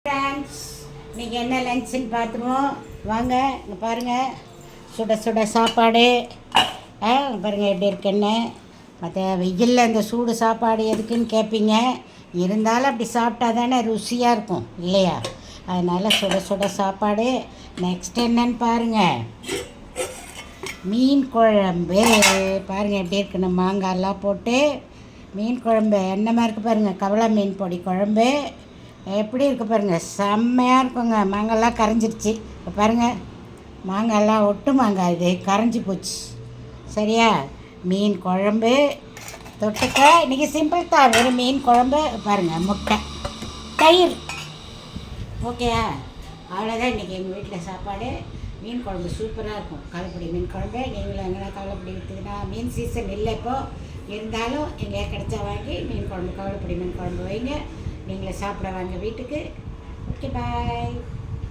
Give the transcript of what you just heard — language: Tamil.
ஃப்ரெண்ட்ஸ், இன்றைக்கி என்ன லஞ்சுன்னு பார்த்துருவோம் வாங்க. இங்கே பாருங்கள், சுட சுட சாப்பாடு. பாருங்கள் எப்படி இருக்குன்னு. மற்ற வெயிலில் இந்த சூடு சாப்பாடு எதுக்குன்னு கேட்பீங்க. இருந்தாலும் அப்படி சாப்பிட்டா தானே ருசியாக இருக்கும் இல்லையா? அதனால் சுட சுட சாப்பாடு. நெக்ஸ்ட் என்னன்னு பாருங்கள், மீன் குழம்பு. பாருங்கள் எப்படி இருக்குன்னு, மாங்காயெல்லாம் போட்டு மீன் குழம்பு என்னமாக இருக்குது பாருங்கள். கவளை மீன் பொடி குழம்பு எப்படி இருக்குது பாருங்கள், செம்மையாக இருக்குங்க. மாங்காய்லாம் கரைஞ்சிருச்சு. இப்போ பாருங்கள், மாங்காய்லாம் ஒட்டு மாங்காய் இது கரைஞ்சி போச்சு. சரியா? மீன் குழம்பு தொட்டுக்க இன்றைக்கி சிம்பிள் தான், வெறும் மீன் குழம்பு. பாருங்கள், முட்டை, தயிர். ஓகேயா? அவ்வளோதான் இன்றைக்கி எங்கள் வீட்டில் சாப்பாடு. மீன் குழம்பு சூப்பராக இருக்கும். கவலைப்படி மீன் குழம்பு. நீங்களும் எங்கன்னா கவலைப்படி விற்றுக்கினா, மீன் சீசன் இல்லை இப்போது. இருந்தாலும் எங்கேயா கிடைச்சா வாங்கி மீன் குழம்பு, கவலைப்படி மீன் குழம்பு வைங்க. நீங்களே சாப்பிட வாங்க வீட்டுக்கு. ஓகே, பாய்.